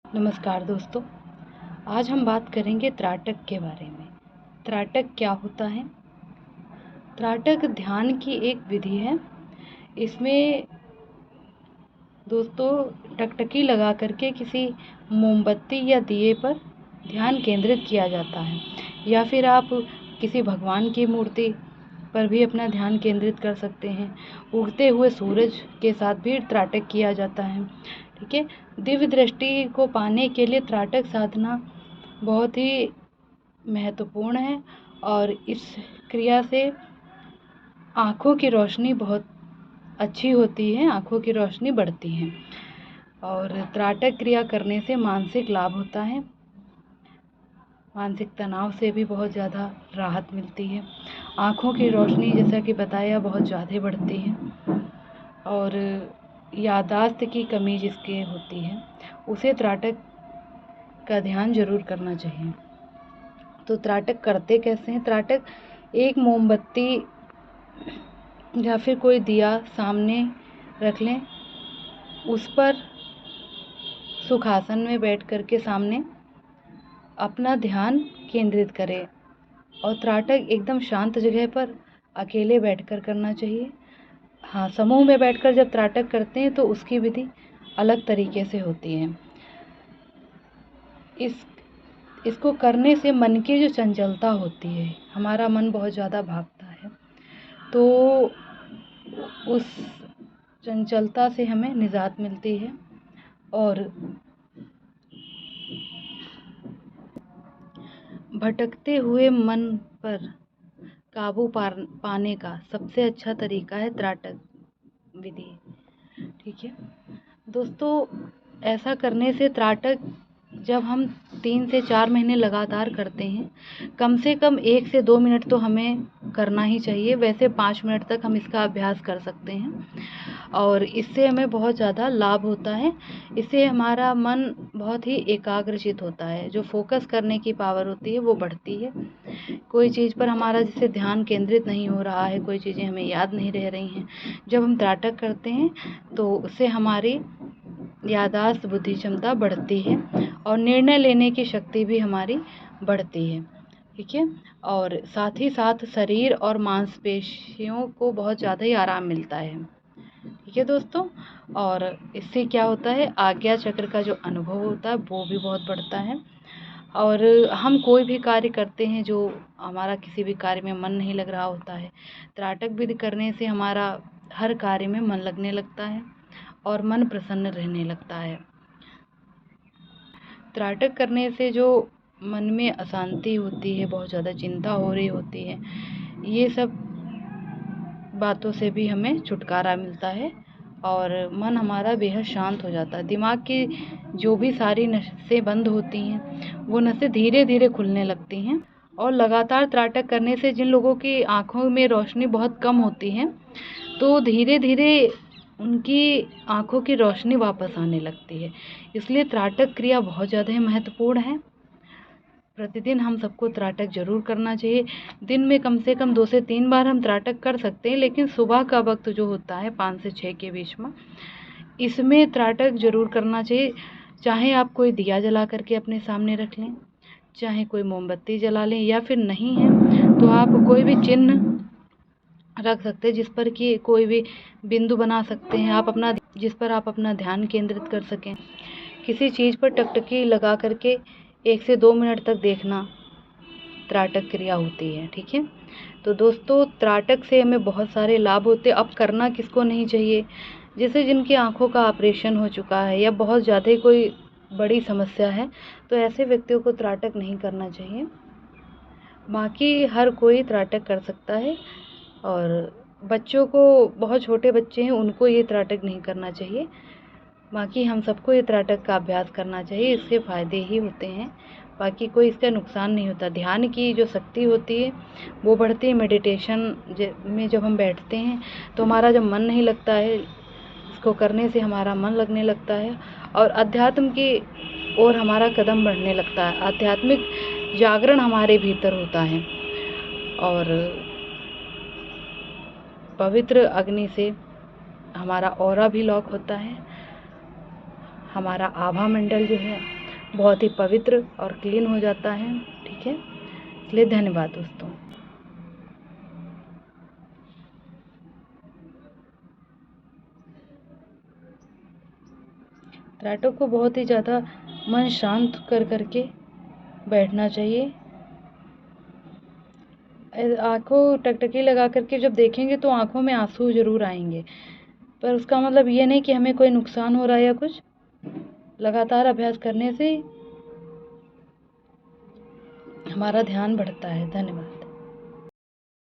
नमस्कार दोस्तों, आज हम बात करेंगे त्राटक के बारे में। त्राटक क्या होता है? त्राटक ध्यान की एक विधि है। इसमें दोस्तों टकटकी लगा करके किसी मोमबत्ती या दिए पर ध्यान केंद्रित किया जाता है, या फिर आप किसी भगवान की मूर्ति पर भी अपना ध्यान केंद्रित कर सकते हैं। उगते हुए सूरज के साथ भी त्राटक किया जाता है। ठीक है। दिव्य दृष्टि को पाने के लिए त्राटक साधना बहुत ही महत्वपूर्ण है, और इस क्रिया से आँखों की रोशनी बहुत अच्छी होती है, आँखों की रोशनी बढ़ती है। और त्राटक क्रिया करने से मानसिक लाभ होता है, मानसिक तनाव से भी बहुत ज़्यादा राहत मिलती है। आँखों की रोशनी जैसा कि बताया बहुत ज़्यादा बढ़ती है, और याददाश्त की कमी जिसके होती है उसे त्राटक का ध्यान जरूर करना चाहिए। तो त्राटक करते कैसे हैं? त्राटक एक मोमबत्ती या फिर कोई दिया सामने रख लें, उस पर सुखासन में बैठ करके सामने अपना ध्यान केंद्रित करें, और त्राटक एकदम शांत जगह पर अकेले बैठकर करना चाहिए। हाँ, समूह में बैठकर जब त्राटक करते हैं तो उसकी विधि अलग तरीके से होती है। इसको करने से मन की जो चंचलता होती है, हमारा मन बहुत ज़्यादा भागता है, तो उस चंचलता से हमें निजात मिलती है। और भटकते हुए मन पर काबू पाने का सबसे अच्छा तरीका है त्राटक विधि। ठीक है दोस्तों, ऐसा करने से त्राटक जब हम 3 से 4 महीने लगातार करते हैं, कम से कम 1 से 2 मिनट तो हमें करना ही चाहिए। वैसे 5 मिनट तक हम इसका अभ्यास कर सकते हैं, और इससे हमें बहुत ज़्यादा लाभ होता है। इससे हमारा मन बहुत ही एकाग्रचित होता है, जो फोकस करने की पावर होती है वो बढ़ती है। कोई चीज़ पर हमारा जिससे ध्यान केंद्रित नहीं हो रहा है, कोई चीज़ें हमें याद नहीं रह रही हैं, जब हम त्राटक करते हैं तो उससे हमारी याददाश्त, बुद्धि क्षमता बढ़ती है, और निर्णय लेने की शक्ति भी हमारी बढ़ती है। ठीक है। और साथ ही साथ शरीर और मांसपेशियों को बहुत ज़्यादा ही आराम मिलता है। ठीक है दोस्तों, और इससे क्या होता है, आज्ञा चक्र का जो अनुभव होता है वो भी बहुत बढ़ता है। और हम कोई भी कार्य करते हैं जो हमारा किसी भी कार्य में मन नहीं लग रहा होता है, त्राटक विधि करने से हमारा हर कार्य में मन लगने लगता है और मन प्रसन्न रहने लगता है। त्राटक करने से जो मन में अशांति होती है, बहुत ज़्यादा चिंता हो रही होती है, ये सब बातों से भी हमें छुटकारा मिलता है, और मन हमारा बेहद शांत हो जाता है। दिमाग की जो भी सारी नसें बंद होती हैं वो नसें धीरे धीरे खुलने लगती हैं। और लगातार त्राटक करने से जिन लोगों की आँखों में रोशनी बहुत कम होती है, तो धीरे धीरे उनकी आँखों की रोशनी वापस आने लगती है। इसलिए त्राटक क्रिया बहुत ज़्यादा ही महत्वपूर्ण है। प्रतिदिन हम सबको त्राटक जरूर करना चाहिए। दिन में कम से कम 2 से 3 बार हम त्राटक कर सकते हैं, लेकिन सुबह का वक्त जो होता है 5 से 6 के बीच में, इसमें त्राटक जरूर करना चाहिए। चाहे आप कोई दिया जला करके अपने सामने रख लें, चाहे कोई मोमबत्ती जला लें, या फिर नहीं है तो आप कोई भी चिन्ह रख सकते हैं जिस पर कि कोई भी बिंदु बना सकते हैं आप अपना, जिस पर आप अपना ध्यान केंद्रित कर सकें। किसी चीज़ पर टकटकी लगा करके 1 से 2 मिनट तक देखना त्राटक क्रिया होती है। ठीक है। तो दोस्तों, त्राटक से हमें बहुत सारे लाभ होते हैं। अब करना किसको नहीं चाहिए? जैसे जिनकी आंखों का ऑपरेशन हो चुका है, या बहुत ज़्यादा ही कोई बड़ी समस्या है, तो ऐसे व्यक्तियों को त्राटक नहीं करना चाहिए। बाकी हर कोई त्राटक कर सकता है, और बच्चों को, बहुत छोटे बच्चे हैं उनको ये त्राटक नहीं करना चाहिए। बाकी हम सबको ये त्राटक का अभ्यास करना चाहिए, इससे फ़ायदे ही होते हैं, बाकी कोई इसका नुकसान नहीं होता। ध्यान की जो शक्ति होती है वो बढ़ती है। मेडिटेशन में जब हम बैठते हैं तो हमारा जब मन नहीं लगता है, इसको करने से हमारा मन लगने लगता है, और अध्यात्म की ओर हमारा कदम बढ़ने लगता है। आध्यात्मिक जागरण हमारे भीतर होता है, और पवित्र अग्नि से हमारा ऑरा भी लॉक होता है। हमारा आभा मंडल जो है बहुत ही पवित्र और क्लीन हो जाता है। ठीक है, इसलिए धन्यवाद दोस्तों। तैराकों को बहुत ही ज़्यादा मन शांत कर के बैठना चाहिए। आँखों टकटकी लगा करके जब देखेंगे तो आँखों में आंसू ज़रूर आएंगे, पर उसका मतलब ये नहीं कि हमें कोई नुकसान हो रहा है या कुछ। लगातार अभ्यास करने से हमारा ध्यान बढ़ता है। धन्यवाद।